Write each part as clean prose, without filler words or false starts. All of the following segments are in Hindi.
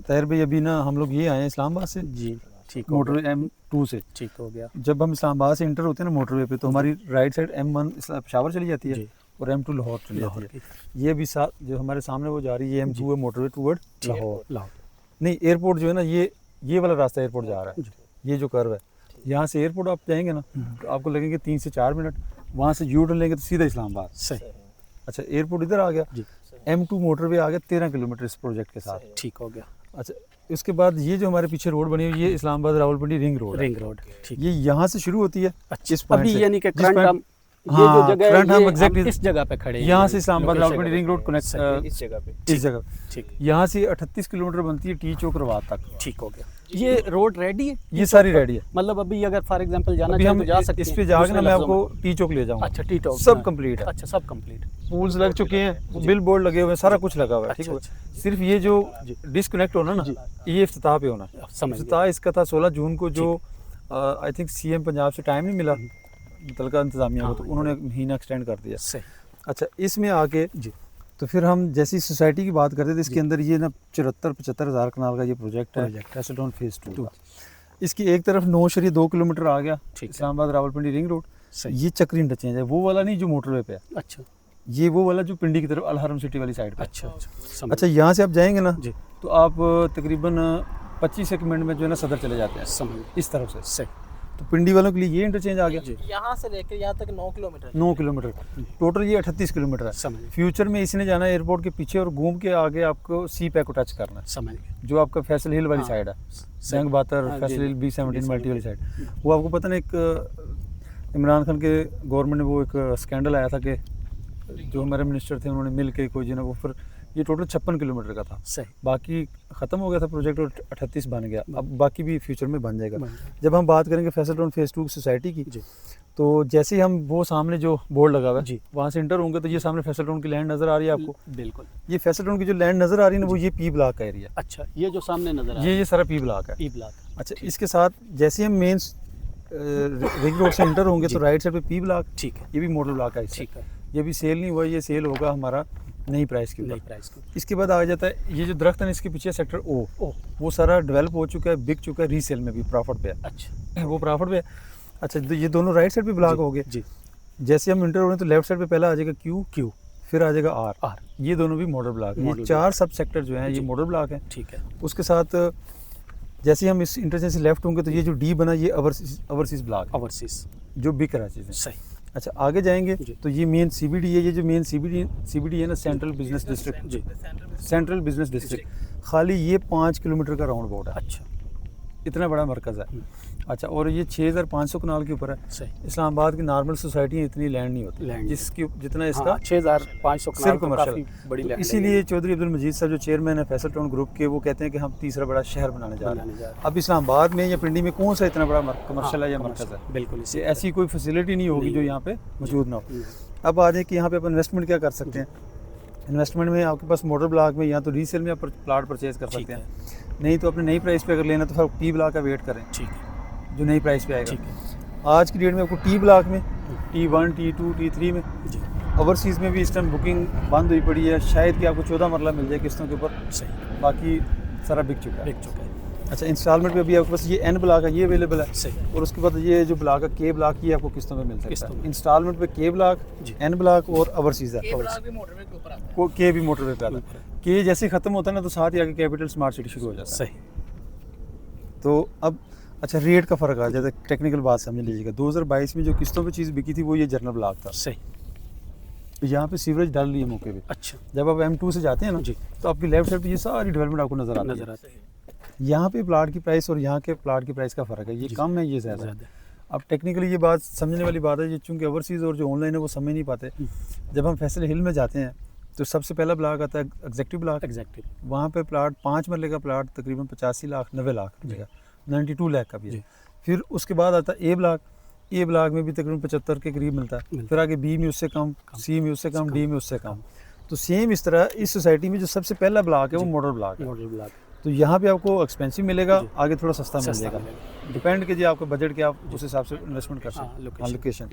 ताहिर भाई अभी ना हम लोग ये आए हैं इस्लामाबाद से जी, ठीक हो मोटरवे M2 से। ठीक हो गया जब हम इस्लामाबाद से इंटर होते हैं ना मोटरवे पे, तो हमारी राइट साइड M1 पेशावर चली जाती है जी, और M2 लाहौर चली जाती लाहौर है। ये भी साथ जो हमारे सामने वो जा रही है ये M2 है मोटरवे टूवर्ड लाहौर। लाहौर नहीं, एयरपोर्ट जो है ना ये वाला रास्ता एयरपोर्ट जा रहा है, ये जो कर्व है यहाँ से एयरपोर्ट आप जाएंगे ना तो आपको लगेंगे 3 से 4 मिनट, वहाँ से यू टर्न लेंगे तो सीधा इस्लामाबाद। सही। अच्छा, एयरपोर्ट इधर आ गया, जी, M2 मोटरवे आ गया 13 किलोमीटर इस प्रोजेक्ट के साथ। ठीक हो गया। अच्छा, इसके बाद ये जो हमारे पीछे रोड बनी हुई है ये इस्लामाबाद रावलपिंडी रिंग रोड है। रिंग रोड, ठीक। ये यहाँ से शुरू होती है। अच्छा, इस point अभी से, यानी कि जिस करंट point- हम ये जो जगह है फ्रंट हम ये एग्जैक्टली हम इस जगह पे खड़े हैं, यहाँ से Islamabad location Rawalpindi ring road connect इस जगह पे इस जगह, ठीक, यहाँ से 38 किलोमीटर बनती है टी चौक रवात तक। ठीक हो गया। ये रोड रेडी है, ये सारी रेडी है। मतलब अभी अगर फॉर एग्जांपल जाना अभी चाहे हम तो जा सकते इस हैं। पे जाकर ना दूसरे मैं लफ्ज़ों आपको टी चौक ले जाऊंगा। अच्छा, टी टॉक सब कंप्लीट है। अच्छा, सब कंप्लीट। पूल्स लग चुके हैं, बिल बोर्ड लगे हुए हैं, सारा कुछ लगा हुआ है। ठीक है, अच्छा, सिर्फ ये जो डिस्कनेक्ट होना ना ये इफ्तिताह पे होना है। समझ गया। इफ्तिताह इसका था 16 जून को, जो आई थिंक CM पंजाब से टाइम नहीं मिला मुतलका इंतजामिया को, तो उन्होंने महीना एक्सटेंड कर दिया। सही। अच्छा, इसमें आके जी, तो फिर हम जैसी सोसाइटी की बात करते थे, इसके अंदर ये ना 74-75 हज़ार कनाल का ये प्रोजेक्ट है, फैसलटोन फेज 2 का। इसकी एक तरफ 9.2 किलोमीटर आ गया ठीक है। Islamabad Rawalpindi ring road. सही। ये चक्री इंटरचेंज है, वो वाला नहीं जो मोटरवे पे है, अच्छा, ये वो वाला जो पिंडी की तरफ अलहरम सिटी वाली साइड पे। अच्छा, अच्छा, समझ अच्छा, यहाँ से आप जाएंगे ना जी, तो आप तकरीबन 25 एक मिनट में जो है ना सदर चले जाते हैं समझ इस तरफ से। सही। तो पिंडी वालों के लिए ये इंटरचेंज आ गया। जी, यहाँ से लेकर यहाँ तक 9 किलोमीटर 9 किलोमीटर टोटल, ये 38 किलोमीटर है। समझ गया, फ्यूचर में इसने जाना है एयरपोर्ट के पीछे और घूम के आगे आपको सी पैक को टच करना है, समझ गया। जो आपका फैसल हिल वाली हाँ, साइड है, सही। जंग बातर हाँ, फैसल जी, हिल जी, B17 मल्टी वाली साइड। वो आपको पता ना, एक इमरान खान के गवर्नमेंट में वो एक स्कैंडल आया था कि जो हमारे मिनिस्टर थे उन्होंने मिल के कोई जो ना वो, फिर ये टोटल 56 किलोमीटर का था। सही। बाकी ख़त्म हो गया था प्रोजेक्ट और 38 बन गया। अब बाकी भी फ्यूचर में बन जाएगा। बन गया। जब हम बात करेंगे फैसलटोन फेज़ 2 की सोसाइटी की, जी, तो जैसे ही हम वो सामने जो बोर्ड लगा हुआ है जी, वहाँ से इंटर होंगे तो ये सामने फैसलटोन की लैंड नज़र आ रही है आपको। बिल्कुल। ये फैसलटोन की जो लैंड नज़र आ रही है ना, वो ये P ब्लॉक का एरिया, अच्छा, ये जो सामने नजर आ रहा ये सारा P ब्लॉक है। है, ई ब्लॉक। अच्छा, इसके साथ जैसे हम मेन रिंग रोड से इंटर होंगे तो राइट साइड पे P ब्लॉक, ठीक है, ये भी मॉडल ब्लॉक है। ठीक है। ये भी सेल नहीं हुआ, ये सेल होगा हमारा नई प्राइस के नई ऊपर। प्राइस की। इसके बाद आ जाता है ये जो दरख्त है ना, इसके पीछे सेक्टर O, वो सारा डेवलप हो चुका है, बिक चुका है, रीसेल में भी प्रॉफिट पे है। अच्छा, वो प्रॉफिट पे है। अच्छा, तो ये दोनों राइट साइड पे ब्लॉक हो गए। जी, जैसे हम इंटर हो रहे हैं तो लेफ्ट साइड पे पहला आ जाएगा Q, फिर आ जाएगा R। आर, ये दोनों भी मॉडल ब्लॉक है। मॉडल ये 4 सब सेक्टर जो हैं ये जी। मॉडल ब्लॉक हैं। ठीक है। उसके साथ जैसे हम इस इंटरचेंज से लेफ्ट होंगे तो ये जो D बना ये ओवरसीज ब्लॉक है, ओवरसीज। जो बिक रहा है चीज़ें। सही। अच्छा, आगे जाएंगे जी। तो ये मेन CBD है। ये जो मेन CBD है ना, सेंट्रल बिजनेस डिस्ट्रिक्ट, जी, सेंट्रल बिजनेस डिस्ट्रिक्ट, खाली ये 5 किलोमीटर का राउंड अबाउट है, अच्छा, इतना बड़ा मरकज़ है। अच्छा, और ये 6500 कनाल के ऊपर है। सही। इस्लामाबाद की नॉर्मल सोसाइटी इतनी लैंड नहीं होती, लैंड जिसकी जितना इसका हाँ, 6500 सिर्फ कनाल कमर्शियल। काफी बड़ी तो लैंड है। इसीलिए चौधरी अब्दुल मजीद साहब जो चेयरमैन है फैसल टाउन ग्रुप के, वो कहते हैं कि हम तीसरा बड़ा शहर बनाने जा रहे हैं। अब इस्लामाबाद में या पिंडी में कौन सा इतना बड़ा कमर्शियल है या मरकज़ है? बिल्कुल, ये ऐसी कोई फैसिलिटी नहीं होगी जो यहाँ पे मौजूद ना हो। अब आ जाए कि यहाँ पे आप इन्वेस्टमेंट क्या कर सकते हैं। इन्वेस्टमेंट में आपके पास मॉडल ब्लॉक में या तो रीसेल में आप प्लाट परचेज कर सकते हैं, नहीं तो अपने नई प्राइस पे अगर लेना तो फिर P ब्लॉक का वेट करें, ठीक है, जो नई प्राइस पे आएगा। ठीक है। आज की डेट में आपको T ब्लॉक में, T1, T2, T3 में, जी, ओवरसीज़ में भी इस टाइम बुकिंग बंद हुई पड़ी है। शायद कि आपको 14 मरला मिल जाए किस्तों के ऊपर, सही। बाकी सारा बिक चुका है। बिक चुका है। अच्छा, इंस्टॉलमेंट पे भी आपके पास ये N ब्लॉक है, ये अवेलेबल है। सही। और उसके बाद ये जो ब्लॉक है K ब्लॉक, ये आपको किस्तों में मिल सकता किस्तों है। में। इंस्टॉलमेंट पे K ब्लॉक, जी। N ब्लॉक और ओवरसीज़ है। भी मोटरवे के ऊपर आता है। को K भी मोटरवे पे आता है। K जैसे ख़त्म होता है ना तो साथ ही आगे कैपिटल स्मार्ट सिटी शुरू हो जाता है। सही। तो अब अच्छा, रेट का फ़र्क आ जाता है। टेक्निकल बात समझ लीजिएगा, 2022 में जो किस्तों पे चीज़ बिकी थी वो ये जनरल ब्लॉक था। सही। यहाँ पे सीवरेज डाल रही है मौके पे। अच्छा, जब आप M2 से जाते हैं ना जी, तो आपकी लेफ्ट साइड पे ये सारी डेवलपमेंट आपको नज़र आती है। नजर आता है। यहाँ पे प्लाट की प्राइस और यहाँ के प्लाट की प्राइस का फ़र्क है, ये जी। कम है, ये ज़्यादा है। ज़्यादा। अब टेक्निकली ये बात समझने वाली बात है, ये चूँकि ओवरसीज़ और जो ऑनलाइन है वो समझ नहीं पाते। जब हम फैसल हिल में जाते हैं तो सबसे पहला ब्लॉक आता है एग्जेक्टिव ब्लॉक। एग्जैक्टली। वहाँ पे प्लाट 5 मरले का प्लाट तकरीबन 85 लाख 90 लाख मिलेगा, 92 लाख का भी है। जी। फिर उसके बाद आता है ए ब्लॉक में भी तकरीबन 75 के करीब मिलता है। फिर आगे B में उससे कम, C में उससे कम, D में उससे कम। तो सेम इस तरह इस सोसाइटी में जो सबसे पहला ब्लॉक है वो मॉडल ब्लॉक है। Model block. तो यहाँ पे आपको एक्सपेंसिव मिलेगा, आगे थोड़ा सस्ता मिल सस्ता जाएगा। मिलेगा। डिपेंड कीजिए आपका बजट क्या, आप उस हिसाब से इन्वेस्टमेंट कर सकते हाँ, हैं। लोकेशन। लोकेशन।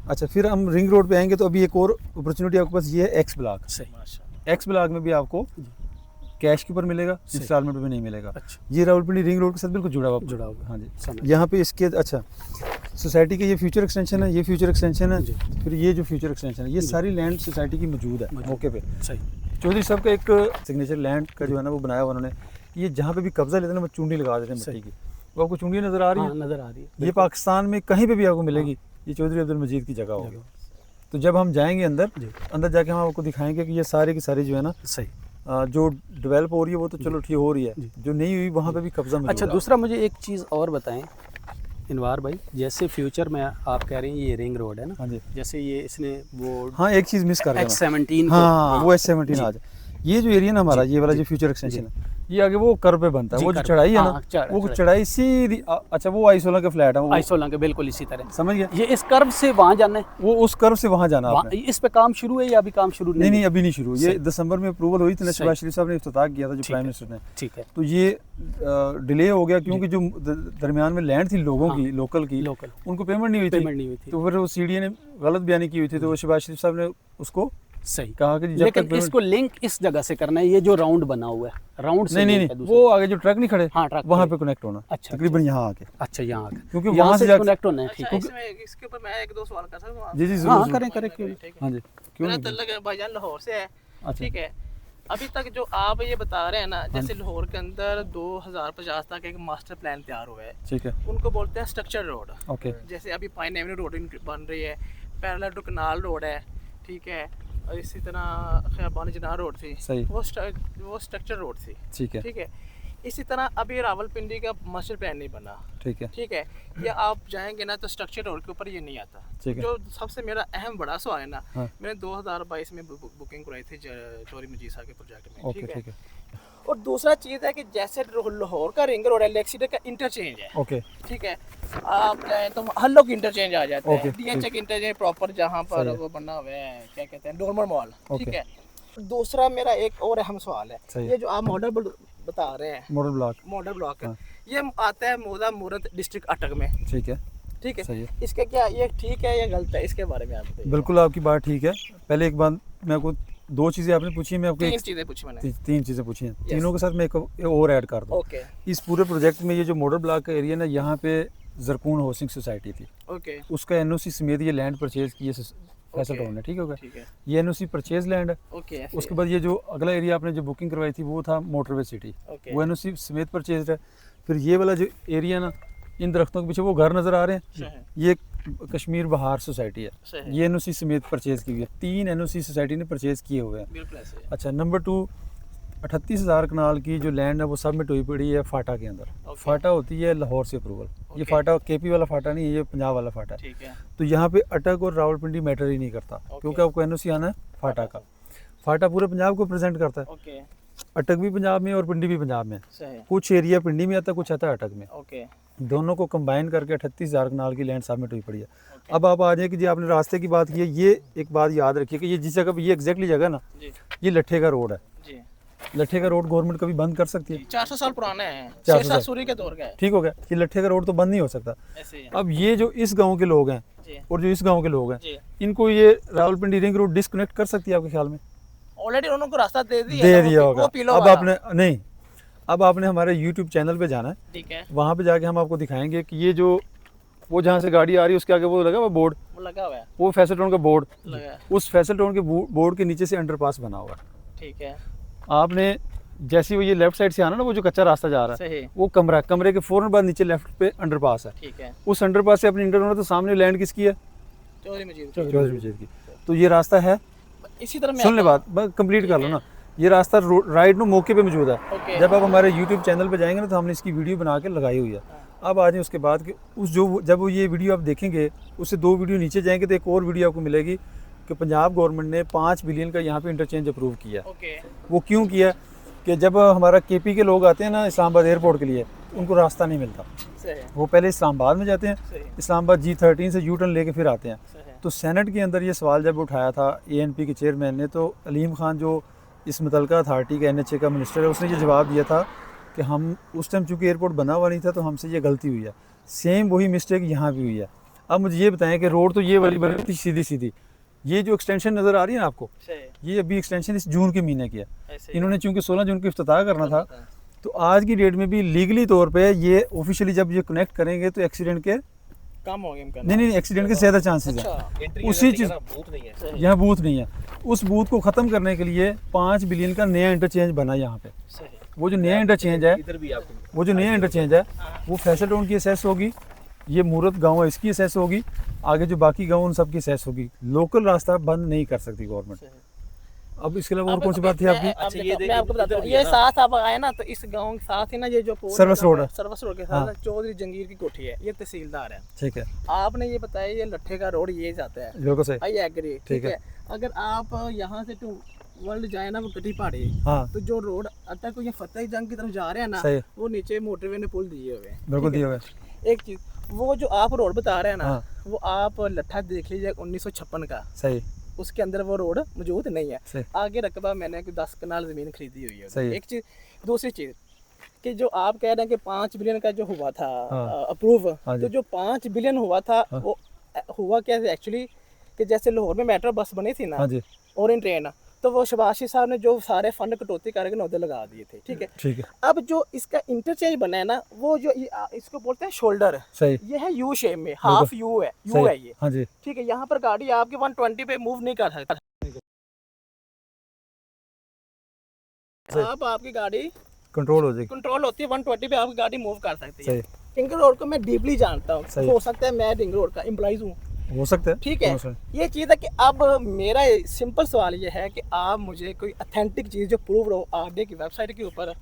अच्छा, फिर हम रिंग रोड पे आएंगे तो अभी एक और अपॉर्चुनिटी आपके पास ये है एक्स ब्लॉक। सही। एक्स ब्लॉक में भी आपको कैश के ऊपर मिलेगा, इंस्टॉलमेंट में नहीं मिलेगा। अच्छा, ये रावलपिंडी रिंग रोड के साथ बिल्कुल जुड़ा हुआ जुड़ा हुआ। हाँ जी। समझ यहाँ पे इसके अच्छा सोसाइटी के ये फ्यूचर एक्सटेंशन है, ये फ्यूचर एक्सटेंशन है, जी। फिर ये जो फ्यूचर एक्सटेंशन है, ये सारी लैंड सोसाइटी की मौजूद है मौके पे। सही। चौधरी साहब का एक सिग्नेचर लैंड का जो है ना वो बनाया हुआ उन्होंने, कि ये जहाँ पे भी कब्जा लेते हैं ना वो चुंडी लगा देते हैं मिट्टी की। वो आपको चुंडी नज़र आ रही हाँ, है, नज़र आ रही है। ये पाकिस्तान में कहीं पे भी आपको मिलेगी, ये चौधरी अब्दुल मजीद की जगह होगी। तो जब हम जाएंगे अंदर, जी। अंदर जाके हम आपको दिखाएंगे कि ये सारी की सारी जो है ना सही। जो डेवलप हो रही है वो तो चलो ठीक हो रही है, जो नहीं हुई वहाँ पे भी कब्जा मौजूद अच्छा, है। दूसरा मुझे एक चीज़ और बताएं इनवार भाई, जैसे फ्यूचर में आप कह रहे हैं ये रिंग रोड है ना, हाँ जी। जैसे ये इसने वो हाँ एक चीज़ मिस कर गया मैं। H17 हाँ वो H17 आज ये जो एरिया ना हमारा, ये वाला जो फ्यूचर एक्सटेंशन है, ये आगे वो कर्व पे बनता है, जी, वो जो कर्व। चढ़ाई है हाँ, ना, वो चढ़ाई सीधी अच्छा वो I16 के फ्लैट है वो, I16 के बिल्कुल इसी तरह। समझ गया। ये इस कर्व से वहाँ जाना है, वो उस कर्व से वहाँ जाना आपने। इस पे काम शुरू है या अभी काम शुरू नहीं नहीं अभी नहीं शुरू, ये सही। दिसंबर में अप्रूवल हुई थी ना, सही। शहबाज शरीफ साहब ने इफ्तिताह किया था जो ठीक प्राइम है। मिनिस्टर ने। ठीक है, तो ये डिले हो गया क्योंकि जो दरमियान में लैंड थी लोगों हाँ, की, लोकल की, लोकल उनको पेमेंट नहीं हुई पेमेंट नहीं हुई थी। थी। तो फिर वो सीडीए ने गलत बयानी की हुई थी, तो शहबाज शरीफ साहब ने उसको सही कहा कि जब लेकिन तक payment- इसको लिंक इस जगह से करना है, ये जो राउंड बना हुआ है, राउंड से नहीं नहीं link है नहीं दूसरा। वो आगे जो ट्रक नहीं खड़े, हाँ, ट्रक वहाँ खड़े। पे कनेक्ट होना, अच्छा, तकरीबन यहाँ आके, अच्छा यहाँ आके, क्योंकि यहाँ वहाँ से से कनेक्ट होना है। ठीक है, इसमें इसके ऊपर मैं एक दो सवाल कर सकता हूँ? जी जी हाँ जरूर करें करें, क्यों नहीं। ठीक है। हाँ जी क्यों मेरा नहीं? तल्लक भाईजान लाहौर से है, अच्छा ठीक है। अभी तक जो आप ये बता रहे हैं ना, जैसे लाहौर के अंदर 2050 तक एक मास्टर प्लान तैयार हुआ है, ठीक है उनको बोलते हैं स्ट्रक्चर रोड। ओके जैसे अभी पाइन एवेन्यू रोड बन रही है, पैरेलल टू कनाल रोड है, ठीक है, और इसी तरह खैबान जना रोड थी, सही। वो स्ट्रक्चर रोड थी, ठीक है ठीक है। इसी तरह अभी रावलपिंडी का मास्टर प्लान नहीं बना, ठीक है ठीक है। या आप जाएंगे ना तो स्ट्रक्चर रोड के ऊपर ये नहीं आता। ठीक है। जो सबसे मेरा अहम बड़ा सवाल है ना, हाँ। मैंने 2022 में बुकिंग कराई थी चौधरी मजीद साहब के प्रोजेक्ट में, ओके ठीक है और दूसरा चीज़ है कि जैसे लाहौर का रिंग रोड है, लेक्सीडर का इंटरचेंज है, ओके ठीक है। आप चाहें तो हल्लो की इंटरचेंज आ जाता ओके, है, डीएचए की इंटरचेंज प्रॉपर जहाँ पर सही है। वो बना हुआ है, क्या कहते हैं, डोरमर मॉल, ठीक ओके। है। दूसरा मेरा एक और अहम सवाल सही है, है। ये जो आप मॉडल बता रहे हैं, मॉडल ब्लॉक, मॉडल ब्लॉक है, हाँ। ये आता है मोदा मूरत डिस्ट्रिक्ट अटक में, ठीक है ठीक सही है। है। इसका क्या ये ठीक है या गलत है, इसके बारे में आप बताइए। बिल्कुल आपकी बात ठीक है। पहले एक बात मैं आपको, दो चीज़ें आपने पूछी है, मैं आपको तीन चीज़ें पूछी मैंने। तीन चीज़ें पूछी हैं, तीनों के साथ मैं एक और ऐड कर दूँ। ओके इस पूरे प्रोजेक्ट में ये जो मॉडल ब्लॉक का एरिया ना, यहाँ पे जरकून हाउसिंग सोसाइटी थी, ओके उसका एनओसी समेत ये लैंड परचेज किए फैसल टाउन है, ठीक हो गया। ठीक है, ये एनओसी परचेज लैंड है। ओके ऐसे उसके बाद ये जो अगला एरिया आपने जो बुकिंग करवाई थी वो था मोटरवे सिटी, ओके वो एनओसी समेत परचेज है। फिर ये वाला जो एरिया ना, इन दरख्तों के पीछे वो घर नज़र आ रहे हैं, सही ये कश्मीर बहार सोसाइटी है, सही ये एनओसी समेत परचेज की हुई है। 3 एनओसी सोसाइटी ने परचेज किए हुए हैं। बिल्कुल ऐसे अच्छा, नंबर 2, 38,000 कनाल की जो लैंड है वो सबमिट हुई पड़ी है फाटा के अंदर। ओके। फाटा होती है लाहौर से अप्रूवल, ये ओके। फाटा केपी वाला फाटा नहीं है, ये पंजाब वाला फाटा है। ठीक है, तो यहाँ पे अटक और रावलपिंडी मैटर ही नहीं करता, ओके। क्योंकि आपको एनओसी आना है फाटा का। फाटा पूरे पंजाब को प्रेजेंट करता है, ओके अटक भी पंजाब में और पिंडी भी पंजाब में है। सही, कुछ एरिया पिंडी में आता है, कुछ आता है अटक में। ओके दोनों को कंबाइन करके 38,000 कनाल की लैंड सबमिट हुई पड़ी है। अब आप आ जाए कि जी आपने रास्ते की बात की है, ये एक बात याद रखिए कि ये जिस जगह पे ये एग्जैक्टली जगह ना, जी ये लट्ठे का रोड है। जी लट्ठे का रोड गवर्नमेंट कभी बंद कर सकती है? 400 साल पुराना है, 400 शेरशाह साल। सूरी के दौर का है, ठीक हो गया, ये लट्ठे का रोड तो बंद नहीं हो सकता। ऐसे ही है। अब ये जो इस गांव के लोग हैं जी और जो इस गांव के लोग हैं, जी इनको ये रावलपिंडी रिंग रोड डिस्कनेक्ट कर सकती है आपके ख्याल में? ऑलरेडी उन्होंने रास्ता दे दिया दे है, दिया वो होगा। पीलो अब वाला। आपने नहीं, अब आपने हमारे YouTube चैनल पे जाना है, ठीक है, वहाँ पे जाके हम आपको दिखाएंगे कि ये जो वो जहाँ से गाड़ी आ रही है उसके आगे वो लगा हुआ बोर्ड, वो लगा हुआ है, वो फैसल टाउन का बोर्ड, लगा है, उस फैसल टाउन के बोर्ड के नीचे से अंडरपास बना हुआ है। ठीक है, आपने जैसे वो ये लेफ्ट साइड से आना ना, वो जो कच्चा रास्ता जा रहा है, सही, वो कमरे के फौरन बाद नीचे लेफ्ट पे अंडरपास है। ठीक है। उस अंडरपास से अपनी इंटर होना, तो सामने लैंड किसकी है? चौधरी मजीद चौधरी मजीद की। तो ये रास्ता है, इसी तरह मैं सुन ले बात, बस कंप्लीट कर लो ना। ये रास्ता राइट नो मौके पे मौजूद है। ओके। जब आप हमारे YouTube चैनल पे जाएंगे ना, तो हमने इसकी वीडियो बना के लगाई हुई है। अब आ जाए उसके बाद कि उस जो जब वो ये वीडियो आप देखेंगे, उससे 2 वीडियो नीचे जाएंगे तो एक और वीडियो आपको मिलेगी कि पंजाब गवर्नमेंट ने 5 बिलियन का यहाँ पे इंटरचेंज अप्रूव किया। ओके, वो क्यों किया कि जब हमारा KP के लोग आते हैं ना इस्लामाबाद एयरपोर्ट के लिए, उनको रास्ता नहीं मिलता, सही, वो पहले इस्लामाबाद में जाते हैं, सही, इस्लामाबाद G13 से U-टर्न लेके फिर आते हैं। सही, तो सेनेट के अंदर ये सवाल जब उठाया था ANP के चेयरमैन ने, तो अलीम खान जो इस मुतलका अथॉरिटी का NHA का मिनिस्टर है, उसने ये जवाब दिया था कि हम उस टाइम चूँकि एयरपोर्ट बना हुआ नहीं था, तो हमसे ये गलती हुई है। सेम वही मिस्टेक यहाँ भी हुई है। अब मुझे ये बताएं कि रोड तो ये वाली बनी थी सीधी सीधी, ये जो एक्सटेंशन नज़र आ रही है ना आपको, सही ये अभी एक्सटेंशन इस जून के महीने की है। ऐसे ही इन्होंने चूंकि 16 जून को इफ्तिताह करना था, तो आज की डेट में भी लीगली तौर पे ये ऑफिशियली जब ये कनेक्ट करेंगे तो एक्सीडेंट के कम हो गया इनका। नहीं एक्सीडेंट के ज़्यादा चांसेस हैं। अच्छा उसी चीज़ बूथ नहीं है। यहाँ बूथ नहीं है, उस बूथ को ख़त्म करने के लिए 5 बिलियन का नया इंटरचेंज बना यहाँ पे। सही वो जो नया इंटरचेंज है, इधर भी आपको वो जो नया इंटरचेंज है वो फैसल टाउन की असेस होगी, ये मूरत गांव है इसकी असेस होगी, आगे जो बाकी गांव उन सब की असेस होगी। लोकल रास्ता बंद नहीं कर सकती गवर्नमेंट। अब इसके अलावा और कौन सी बात थी आपकी? अच्छा ये मैं आपको बताता हूँ, ये साथ आप आए ना तो इस गांव के साथ ही ना ये जो सर्विस रोड है। सर्विस रोड के साथ हाँ। ना चौधरी जंगीर की कोठी है, ये तहसीलदार है। ठीक है, आपने ये बताया ये लट्ठे का रोड ये जाता है, बिल्कुल सही। आई एग्री, ठीक है। अगर आप यहाँ से टू वर्ल्ड जाए ना वो कटी पहाड़ी, हाँ तो जो रोड अतः को ये फतेह जंग की तरफ जा रहे हैं ना, सही, वो नीचे मोटरवे ने पुल दिए हुए हैं। बिल्कुल दिया हुआ है। एक चीज वो जो आप रोड बता रहे हैं ना, हाँ। वो आप लट्ठा देख लीजिए 1956 का, सही उसके अंदर वो रोड मौजूद नहीं है। सही आगे रकबा मैंने कोई 10 कनाल जमीन खरीदी हुई है। सही है। एक चीज, दूसरी चीज कि जो आप कह रहे हैं कि 5 बिलियन का जो हुआ था हाँ। अप्रूव, हाँ जी। तो जो 5 बिलियन हुआ था हाँ। वो हुआ क्या एक्चुअली कि जैसे लाहौर में मेट्रो बस बनी थी ना, हाँ जी, और इन ट्रेन, तो वो शबाशी साहब ने जो सारे फंड कटौती करके नौदे लगा दिए थे, ठीक है। ठीक है, अब जो इसका इंटरचेंज बना है ना, वो जो इसको बोलते हैं शोल्डर, सही ये है यू शेप में, हाफ यू है, यू है ये, हाँ जी, ठीक है। यहाँ पर गाड़ी आपके 120 पे मूव नहीं कर सकता। अब आपकी गाड़ी कंट्रोल हो जाएगी। कंट्रोल होती है 120 पे, आपकी गाड़ी मूव कर सकती है। सही रिंग रोड को मैं डीपली जानता हूँ, सही। हो सकता है मैं रिंग रोड का एम्प्लॉइज हूँ, हो सकता है, ठीक है। ये चीज़ है कि अब मेरा सिंपल सवाल ये है कि आप मुझे कोई ऑथेंटिक चीज़ जो प्रूव हो आगे की वेबसाइट के ऊपर